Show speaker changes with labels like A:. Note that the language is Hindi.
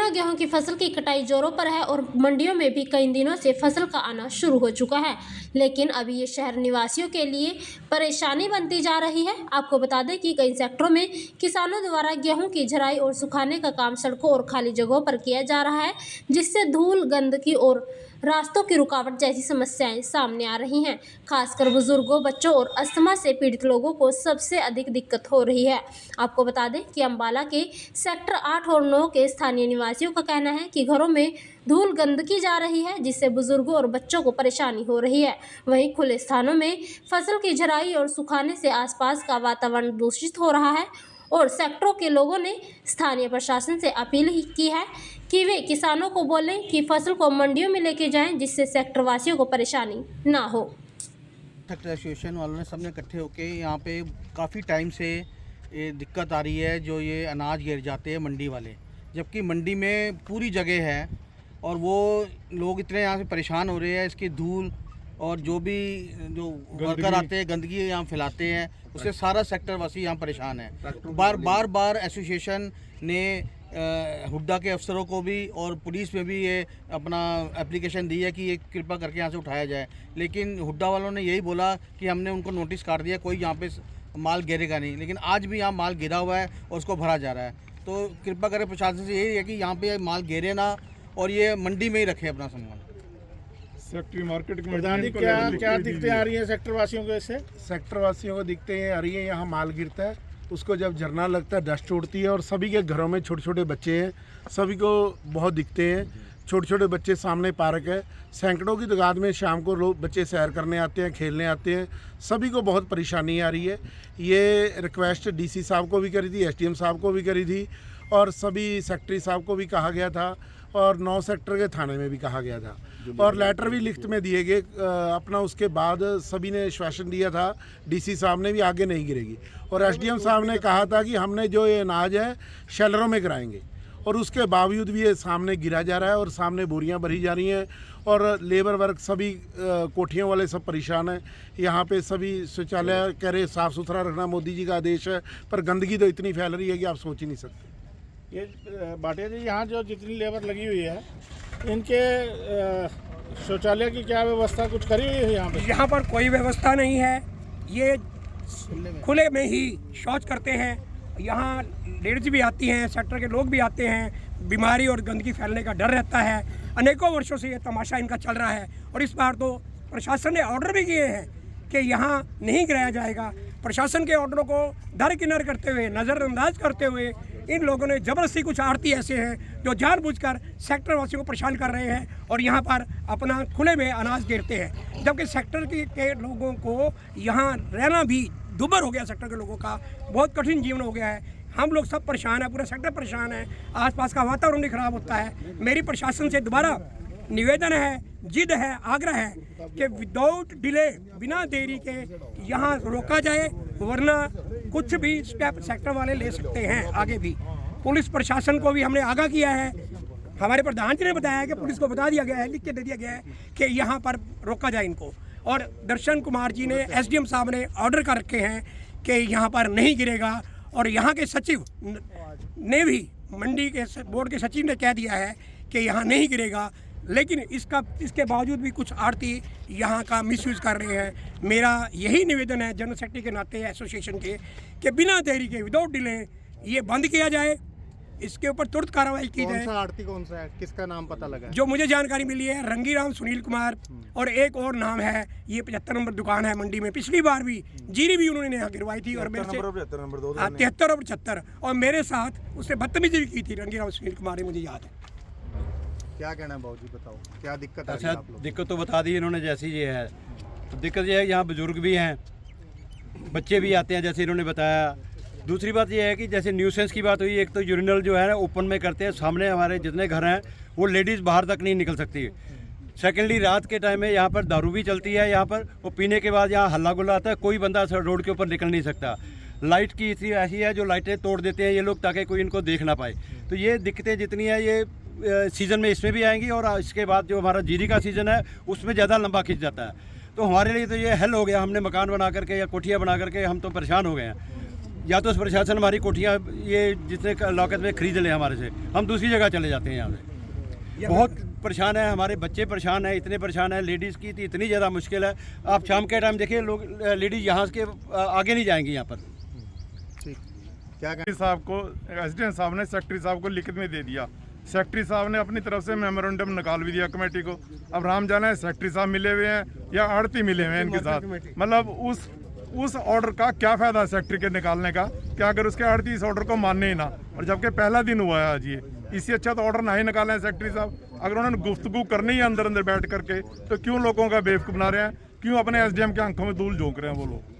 A: दिनों गेहूं की फसल की कटाई जोरों पर है और मंडियों में भी कई दिनों से फसल का आना शुरू हो चुका है, लेकिन अभी ये शहर निवासियों के लिए परेशानी बनती जा रही है। आपको बता दें कि कई सेक्टरों में किसानों द्वारा गेहूं की झराई और सुखाने का काम सड़कों और खाली जगहों पर किया जा रहा है, जिससे धूल, गंदगी और रास्तों की रुकावट जैसी समस्याएं सामने आ रही हैं। खासकर बुजुर्गों, बच्चों और अस्थमा से पीड़ित लोगों को सबसे अधिक दिक्कत हो रही है। आपको बता दें कि अंबाला के सेक्टर 8 और 9 के स्थानीय निवासियों का कहना है कि घरों में धूल गंदगी जा रही है, जिससे बुजुर्गों और बच्चों को परेशानी हो रही है। वहीं खुले स्थानों में फसल की झराई और सुखाने से आसपास का वातावरण दूषित हो रहा है और सेक्टरों के लोगों ने स्थानीय प्रशासन से अपील की है कि वे किसानों को बोलें कि फसल को मंडियों में लेके जाएं, जिससे सेक्टर वासियों को परेशानी ना हो।
B: सेक्टर एसोसिएशन वालों ने सबने इकट्ठे होकर यहाँ पे काफ़ी टाइम से ये दिक्कत आ रही है, जो ये अनाज गिर जाते हैं मंडी वाले, जबकि मंडी में पूरी जगह है और वो लोग इतने यहाँ से परेशान हो रहे हैं। इसकी धूल और जो वर्कर आते हैं गंदगी यहाँ फैलाते हैं, उससे सारा सेक्टर वासी यहाँ परेशान है। बार एसोसिएशन ने हुड्डा के अफसरों को भी और पुलिस में भी ये अपना एप्लीकेशन दी है कि ये कृपा करके यहाँ से उठाया जाए, लेकिन हुड्डा वालों ने यही बोला कि हमने उनको नोटिस काट दिया, कोई यहाँ पे माल गिरेगा नहीं। लेकिन आज भी यहाँ माल गिरा हुआ है और उसको भरा जा रहा है। तो कृपा करें प्रशासन से यही है कि यहाँ पे माल गिरे ना और ये मंडी में ही रखे अपना सामान।
C: सेक्टरी मार्केट
D: प्रधान जी, क्या दिक्कतें आ रही हैं सेक्टर वासियों को? इससे
C: सेक्टर वासियों को दिक्कतें आ रही है, यहाँ माल गिरता है, उसको जब झरना लगता है डस्ट उड़ती है और सभी के घरों में छोटे छोटे बच्चे हैं, सभी को बहुत दिखते हैं। छोटे छोटे बच्चे, सामने पार्क है, सैकड़ों की तादाद में शाम को लोग बच्चे सैर करने आते हैं, खेलने आते हैं, सभी को बहुत परेशानी आ रही है। ये रिक्वेस्ट डीसी साहब को भी करी थी, एसडीएम साहब को भी करी थी और सभी सेक्रेटरी साहब को भी कहा गया था और 9 सेक्टर के थाने में भी कहा गया था और लेटर भी लिखित में दिए गए अपना। उसके बाद सभी ने आश्वासन दिया था, डीसी साहब ने भी, आगे नहीं गिरेगी और एसडीएम साहब ने कहा था कि हमने जो ये अनाज है शेलरों में गिराएंगे और उसके बावजूद भी ये सामने गिरा जा रहा है और सामने बोरियां भरी जा रही हैं और लेबर वर्क सभी कोठियों वाले सब परेशान हैं। यहाँ पे सभी शौचालय कह रहे साफ़ सुथरा रखना मोदी जी का आदेश है, पर गंदगी तो इतनी फैल रही है कि आप सोच ही नहीं सकते।
D: ये भाटिया जी, यहाँ जो जितनी लेबर लगी हुई है, इनके शौचालय की क्या व्यवस्था कुछ करी हुई है यहाँ पे?
E: यहाँ पर कोई व्यवस्था नहीं है, ये खुले में ही शौच करते हैं। यहाँ लेडीज भी आती हैं, सेक्टर के लोग भी आते हैं, बीमारी और गंदगी फैलने का डर रहता है। अनेकों वर्षों से ये तमाशा इनका चल रहा है और इस बार तो प्रशासन ने ऑर्डर भी किए हैं कि यहाँ नहीं गिराया जाएगा। प्रशासन के ऑर्डरों को दरकिनार करते हुए, नज़रअंदाज करते हुए इन लोगों ने ज़बरदस्ती, कुछ आड़ती ऐसे हैं जो जानबूझकर सेक्टर वासियों को परेशान कर रहे हैं और यहाँ पर अपना खुले में अनाज गिरते हैं, जबकि सेक्टर के लोगों को यहाँ रहना भी दुभर हो गया। सेक्टर के लोगों का बहुत कठिन जीवन हो गया है। हम लोग सब परेशान हैं, पूरा सेक्टर परेशान है, आसपास का वातावरण भी खराब होता है। मेरी प्रशासन से दोबारा निवेदन है, जिद है, आग्रह है कि विदाउट डिले, बिना देरी के यहाँ रोका जाए, वरना कुछ भी स्टेप सेक्टर वाले ले सकते हैं आगे भी। पुलिस प्रशासन को भी हमने आगाह किया है, हमारे प्रधान जी ने बताया है कि पुलिस को बता दिया गया है, लिख के दे दिया गया है कि यहाँ पर रोका जाए इनको। और दर्शन कुमार जी ने, एसडीएम साहब ने ऑर्डर कर रखे हैं कि यहाँ पर नहीं गिरेगा और यहाँ के सचिव ने भी, मंडी के बोर्ड के सचिव ने कह दिया है कि यहाँ नहीं गिरेगा, लेकिन इसके बावजूद भी कुछ आड़ती यहाँ का मिसयूज़ कर रहे हैं। मेरा यही निवेदन है जनरल सेक्रेटरी के नाते एसोसिएशन के कि बिना देरी के, विदाउट डिले ये बंद किया जाए, इसके ऊपर तुरंत कार्रवाई की जाए।
B: आड़ती कौन सा है, किसका नाम पता लगा?
E: जो मुझे जानकारी मिली है, रंगीराम सुनील कुमार और एक और नाम है, ये 75 नंबर दुकान है मंडी में। पिछली बार भी जीरी भी उन्होंने यहाँ गिरवाई थी और मेरे से 73 और 75 और मेरे साथ उसने बदतमीजी भी की थी रंगीराम सुनील कुमार ने, मुझे याद है।
B: क्या कहना है बाबूजी, बताओ क्या दिक्कत है?
F: अच्छा, दिक्कत तो बता दी इन्होंने, जैसी ये है तो दिक्कत ये है, यहाँ बुजुर्ग भी हैं, बच्चे भी आते हैं जैसे इन्होंने बताया। दूसरी बात ये है कि जैसे न्यूसेंस की बात हुई, एक तो यूरिनल जो है ना ओपन में करते हैं, सामने हमारे जितने घर हैं वो लेडीज़ बाहर तक नहीं निकल सकती। सेकेंडली रात के टाइम में यहाँ पर दारू भी चलती है, यहाँ पर वो पीने के बाद यहाँ हल्ला गुल्ला आता है, कोई बंदा रोड के ऊपर निकल नहीं सकता। लाइट की इतनी ऐसी है जो लाइटें तोड़ देते हैं ये लोग ताकि कोई इनको देख ना पाए। तो ये दिक्कतें जितनी है ये सीज़न में इसमें भी आएंगी और इसके बाद जो हमारा जीरी का सीज़न है उसमें ज़्यादा लंबा खिंच जाता है। तो हमारे लिए तो ये हल हो गया, हमने मकान बना करके या कोठियाँ बना करके हम तो परेशान हो गए हैं। या तो प्रशासन हमारी कोठियाँ ये जितने लॉकअप में खरीद ले हमारे से, हम दूसरी जगह चले जाते हैं यहाँ से। बहुत परेशान है, हमारे बच्चे परेशान हैं, इतने परेशान हैं, लेडीज़ की तो इतनी ज़्यादा मुश्किल है। आप शाम के टाइम देखिए, लोग लेडीज़ यहाँ के आगे नहीं जाएंगी यहाँ पर।
B: क्या कहें?
G: साहब को एसडीएम साहब ने सेक्रेटरी साहब को लिखित में दे दिया। सेक्रेटरी साहब ने अपनी तरफ से मेमोरेंडम निकाल भी दिया कमेटी को। अब राम जाना है सेक्रेटरी साहब मिले हुए हैं या आड़ती मिले हुए हैं इनके साथ, मतलब उस ऑर्डर का क्या फायदा सेक्रेटरी के निकालने का, क्या अगर उसके आड़ती इस ऑर्डर को मानने ही ना, और जबकि पहला दिन हुआ है आज ये, इससे अच्छा तो ऑर्डर ना ही निकालें सेक्रेटरी साहब। अगर उन्होंने गुफ्तगू करनी है अंदर अंदर बैठ करके, तो क्यों लोगों का बेवकूफ़ बना रहे हैं, क्यों अपने एसडीएम के आंखों में धूल झोंक रहे हैं वो लोग।